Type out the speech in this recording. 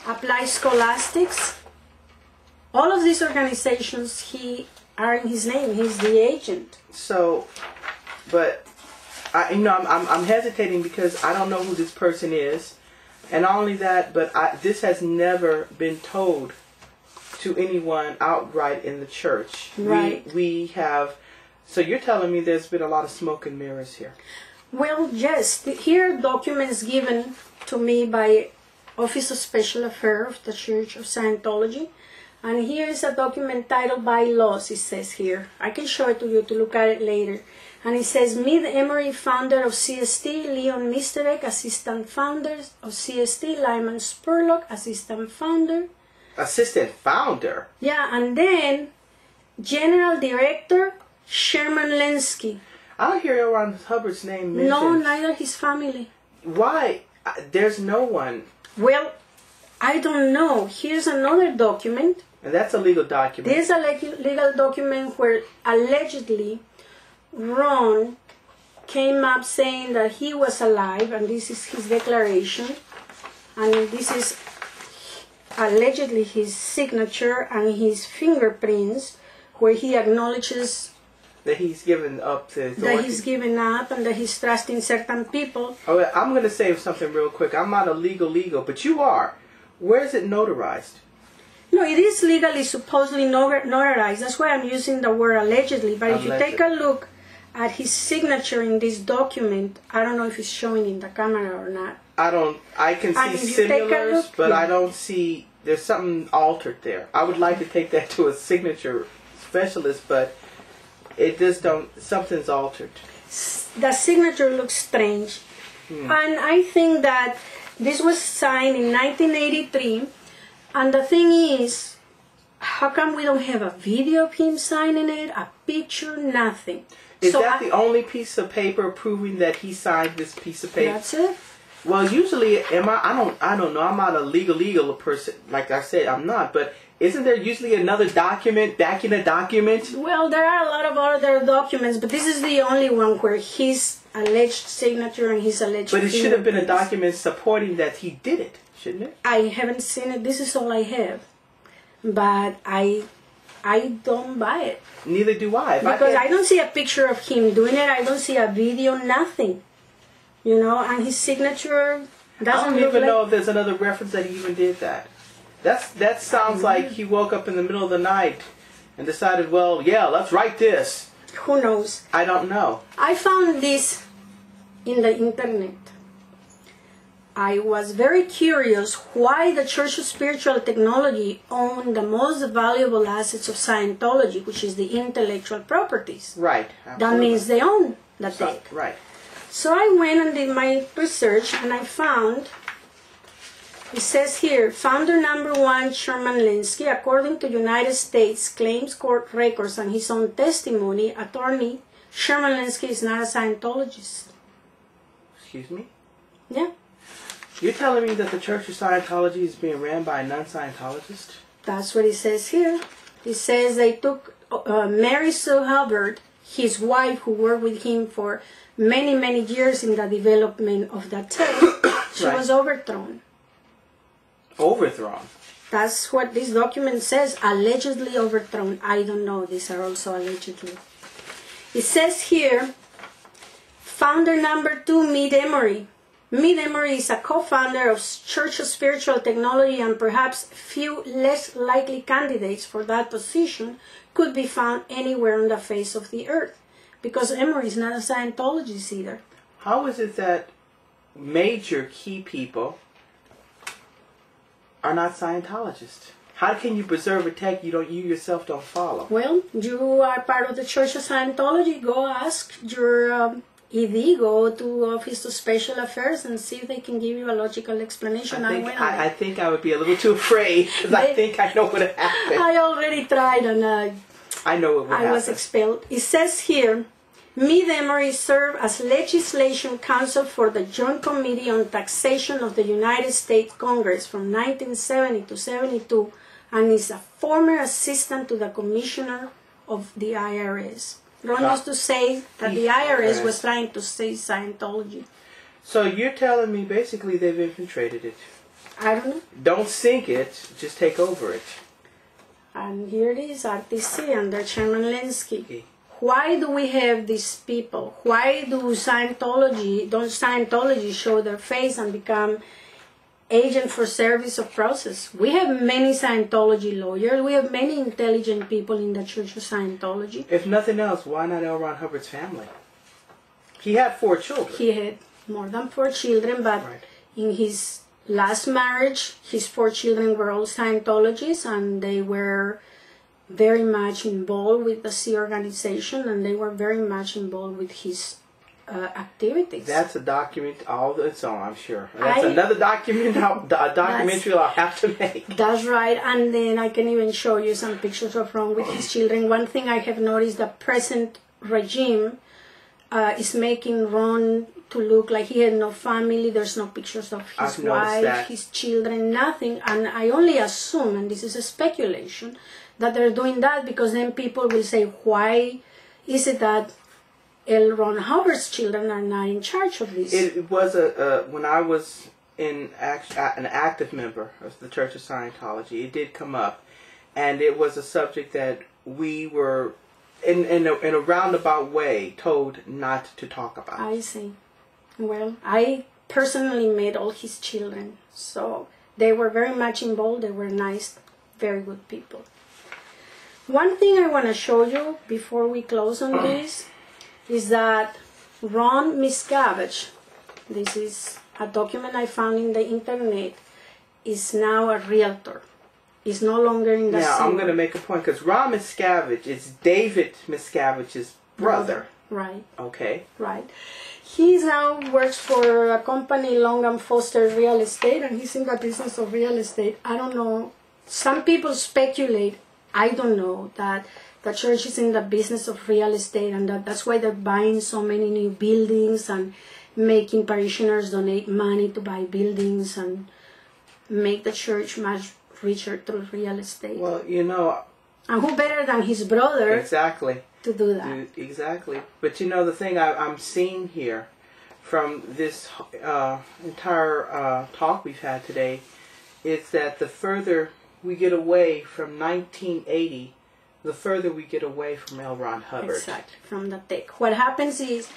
Applied Scholastics. All of these organizations are in his name. He's the agent. So, but I'm hesitating because I don't know who this person is, and not only that, but this has never been told to anyone outright in the church. Right. We have. So you're telling me there's been a lot of smoke and mirrors here. Well, yes. Here are documents given to me by Office of Special Affairs of the Church of Scientology. And here is a document titled Bylaws, it says here. I can show it to you to look at it later. And it says, Mid Emery, founder of CST, Leon Misterek, assistant founder of CST, Lyman Spurlock, assistant founder. Assistant founder? Yeah, and then General Director, Sherman Lenski. I don't hear L.Ron Hubbard's name mentioned. No, neither his family. Why? There's no one. Well, I don't know. Here's another document. And that's a legal document. This is a legal document where allegedly Ron came up saying that he was alive, and this is his declaration, and this is allegedly his signature and his fingerprints, where he acknowledges that he's given up to authority. That he's given up and that he's trusting certain people. Oh, I'm going to say something real quick. I'm not a legal, but you are. Where is it notarized? No, it is legally supposedly notarized. That's why I'm using the word allegedly. But if you take a look at his signature in this document, I don't know if it's showing in the camera or not. I can see similars, but I don't see, there's something altered there. I would like to take that to a signature specialist, but it just something's altered. The signature looks strange. And I think that this was signed in 1983. And the thing is, how come we don't have a video of him signing it, a picture, nothing? Is that the only piece of paper proving that he signed this piece of paper? That's it. Well, usually, I don't know. I'm not a legal person. Like I said, I'm not. But isn't there usually another document back in a document? Well, there are a lot of other documents, but this is the only one where his alleged signature and his alleged. But it should have been a document supporting that he did it, shouldn't it? I haven't seen it. This is all I have, but I don't buy it. Neither do I. Because I don't see a picture of him doing it. I don't see a video, nothing. You know, and his signature doesn't I don't look even like... know if there's another reference that he even did that. That sounds like he woke up in the middle of the night and decided, well, yeah, let's write this. Who knows? I don't know. I found this in the internet. I was very curious why the Church of Spiritual Technology owned the most valuable assets of Scientology, which is the intellectual properties. Right. Absolutely. That means they own the thing. Right. So I went and did my research, and I found, it says here, founder number 1, Sherman Lenski, according to United States Claims Court records and his own testimony, attorney Sherman Lenski is not a Scientologist. Excuse me? Yeah. You're telling me that the Church of Scientology is being ran by a non-Scientologist? That's what it says here. It says they took Mary Sue Hubbard, his wife, who worked with him for many, many years in the development of that test. She was overthrown. Overthrown? That's what this document says, allegedly overthrown. I don't know. These are also allegedly. It says here, founder number 2, Mid Emery. Mid Emery is a co-founder of Church of Spiritual Technology, and perhaps few less likely candidates for that position could be found anywhere on the face of the earth, because Emery is not a Scientologist either. How is it that major key people are not Scientologists? How can you preserve a tech you yourself don't follow? Well, you are part of the Church of Scientology. Go ask your ED, go to Office of Special Affairs and see if they can give you a logical explanation. I think I would be a little too afraid, because I think I know what would happen. I already tried, and I know what would happen. I was expelled. It says here, Mid Emery served as legislation counsel for the Joint Committee on Taxation of the United States Congress from 1970 to 72, and is a former assistant to the Commissioner of the IRS. Ron used to say that the IRS was trying to seize Scientology. So you're telling me basically they've infiltrated it? I don't know. Don't sink it, just take over it. And here it is, RTC under Chairman Linsky. Why do we have these people? Why don't Scientology show their face and become agent for service of process? We have many Scientology lawyers. We have many intelligent people in the Church of Scientology. If nothing else, why not L.Ron Hubbard's family? He had 4 children. He had more than 4 children, but in his last marriage, his 4 children were all Scientologists, and they were very much involved with the Sea organization, and they were very much involved with his activities. That's a document all its own, I'm sure. That's another documentary I'll have to make. That's right, and then I can even show you some pictures of Ron with his children. One thing I have noticed, the present regime is making Ron to look like he had no family. There's no pictures of his wife, his children, nothing. And I only assume, and this is a speculation, that they're doing that because then people will say, why is it that L.Ron Hubbard's children are not in charge of this? It was when I was an active member of the Church of Scientology, it did come up, and it was a subject that we were in a roundabout way told not to talk about. I see. Well, I personally met all his children, so they were very much involved. They were nice, very good people. One thing I want to show you before we close on this is that Ron Miscavige, this is a document I found in the internet, is now a realtor. He's no longer in the Now, I'm going to make a point, because Ron Miscavige is David Miscavige's brother. Right. Okay. Right. He now works for a company, Long & Foster Real Estate, and he's in the business of real estate. I don't know. Some people speculate, I don't know, that the church is in the business of real estate, and that's why they're buying so many new buildings and making parishioners donate money to buy buildings and make the church much richer through real estate. Well, you know... And who better than his brother... Exactly. To do that. Exactly. But you know, the thing I'm seeing here from this entire talk we've had today is that the further we get away from 1980, the further we get away from L.Ron Hubbard. Exactly, from the tech. What happens is